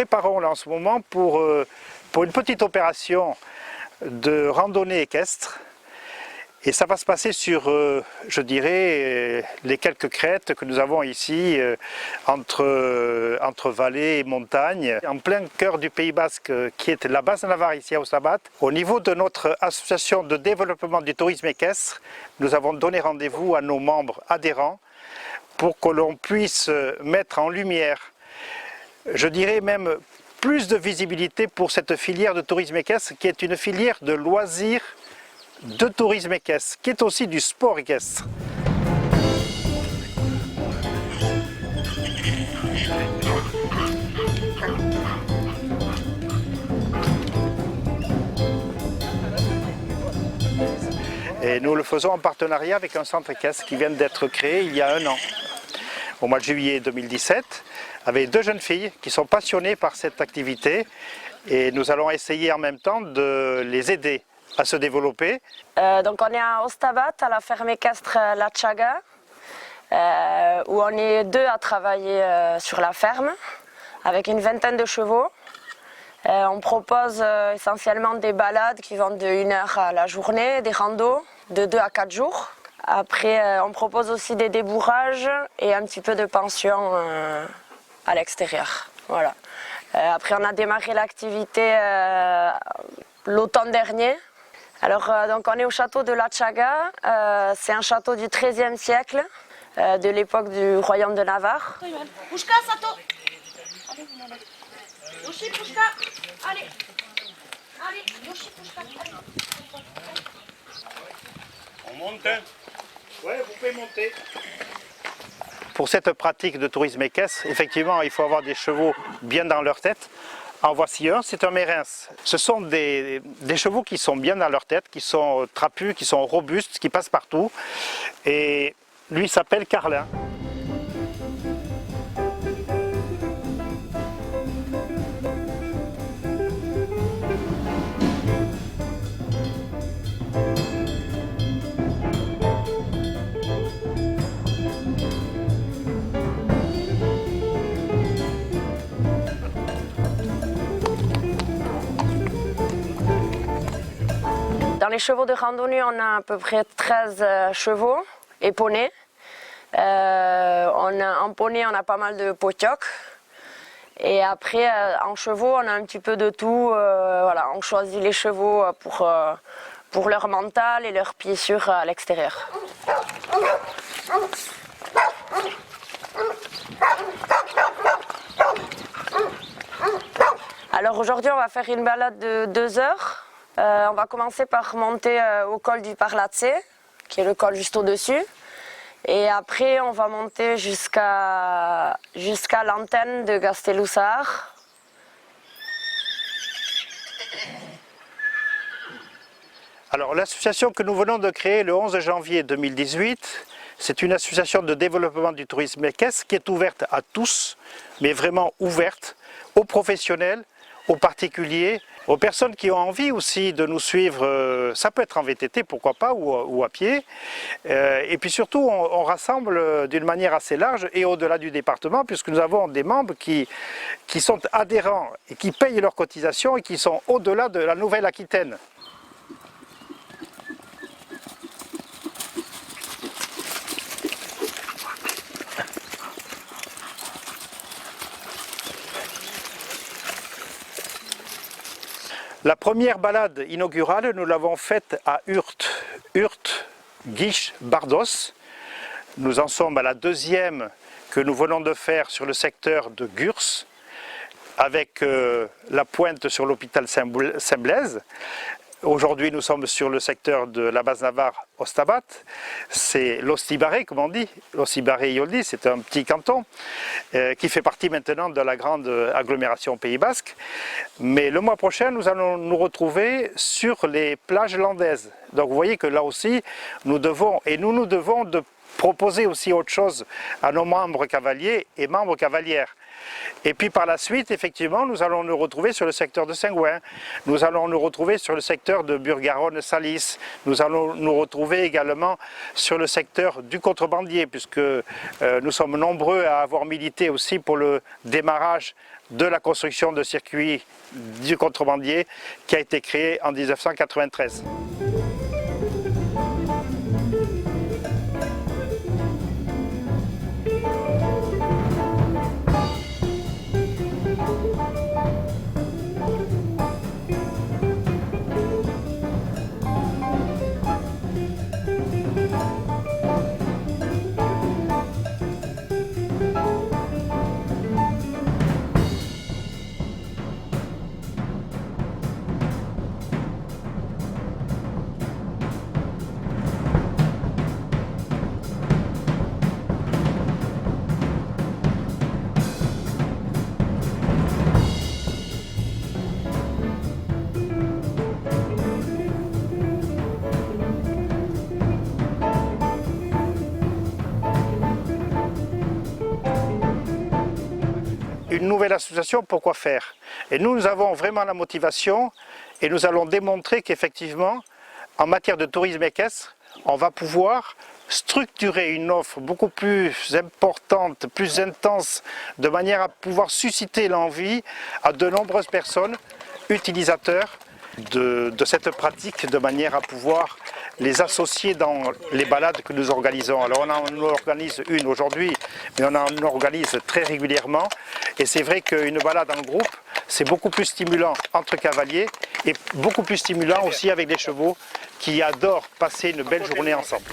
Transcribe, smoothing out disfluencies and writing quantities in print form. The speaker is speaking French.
préparons là en ce moment pour une petite opération de randonnée équestre. Et ça va se passer sur, je dirais, les quelques crêtes que nous avons ici, entre vallées et montagnes, en plein cœur du Pays Basque, qui est la Basse Navarre, ici à Ostabat. Au niveau de notre association de développement du tourisme équestre, nous avons donné rendez-vous à nos membres adhérents pour que l'on puisse mettre en lumière, je dirais même plus de visibilité pour cette filière de tourisme équestre, qui est une filière de loisirs de tourisme équestre, qui est aussi du sport équestre. Et nous le faisons en partenariat avec un centre équestre qui vient d'être créé il y a 1 an, au mois de juillet 2017, avec 2 jeunes filles qui sont passionnées par cette activité, et nous allons essayer en même temps de les aider à se développer. Donc on est à Ostabat, à la ferme équestre La Tchaga, où on est 2 à travailler sur la ferme, avec une vingtaine de chevaux. On propose essentiellement des balades qui vont de 1 heure à la journée, des randos de 2 à 4 jours. Après, on propose aussi des débourrages et un petit peu de pension à l'extérieur. Voilà. Après, on a démarré l'activité l'automne dernier. Alors, donc on est au château de La Tchaga. C'est un château du XIIIe siècle, de l'époque du royaume de Navarre. On monte. Ouais, vous pouvez monter. Pour cette pratique de tourisme équestre, effectivement, il faut avoir des chevaux bien dans leur tête. En voici un, c'est un Mérins. Ce sont des chevaux qui sont bien dans leur tête, qui sont trapus, qui sont robustes, qui passent partout. Et lui s'appelle Carlin. Dans les chevaux de randonnée, on a à peu près 13 chevaux et poneys. En poney, on a pas mal de potiocs. Et après, en chevaux, on a un petit peu de tout. Voilà, on choisit les chevaux pour leur mental et leur pied sûr à l'extérieur. Alors aujourd'hui, on va faire une balade de 2 heures. On va commencer par monter au col du Parlatsé, qui est le col juste au-dessus. Et après, on va monter jusqu'à l'antenne de Gastelussar. Alors l'association que nous venons de créer le 11 janvier 2018, c'est une association de développement du tourisme équestre qui est ouverte à tous, mais vraiment ouverte aux professionnels, aux particuliers, aux personnes qui ont envie aussi de nous suivre, ça peut être en VTT, pourquoi pas, ou à pied. Et puis surtout, on rassemble d'une manière assez large et au-delà du département, puisque nous avons des membres qui sont adhérents et qui payent leurs cotisations et qui sont au-delà de la Nouvelle-Aquitaine. La première balade inaugurale, nous l'avons faite à Hurt, Guiche, Bardos. Nous en sommes à la 2e que nous venons de faire sur le secteur de Gurs, avec la pointe sur l'hôpital Saint-Blaise. Aujourd'hui, nous sommes sur le secteur de la Basse Navarre, Ostabat. C'est l'Ostibaré, comme on dit. L'Ostibaré-Ioldi, c'est un petit canton qui fait partie maintenant de la grande agglomération Pays Basque. Mais le mois prochain, nous allons nous retrouver sur les plages landaises. Donc vous voyez que là aussi, nous devons de proposer aussi autre chose à nos membres cavaliers et membres cavalières. Et puis par la suite, effectivement, nous allons nous retrouver sur le secteur de Saint-Gouin, nous allons nous retrouver sur le secteur de Burgaronne-Salis, nous allons nous retrouver également sur le secteur du contrebandier, puisque nous sommes nombreux à avoir milité aussi pour le démarrage de la construction de circuits du contrebandier qui a été créé en 1993. Une nouvelle association, pourquoi faire? Et nous avons vraiment la motivation et nous allons démontrer qu'effectivement, en matière de tourisme équestre, on va pouvoir structurer une offre beaucoup plus importante, plus intense, de manière à pouvoir susciter l'envie à de nombreuses personnes, utilisateurs de cette pratique, de manière à pouvoir les associer dans les balades que nous organisons. Alors on en organise une aujourd'hui, mais on en organise très régulièrement. Et c'est vrai qu'une balade en groupe, c'est beaucoup plus stimulant entre cavaliers et beaucoup plus stimulant aussi avec des chevaux qui adorent passer une belle journée ensemble.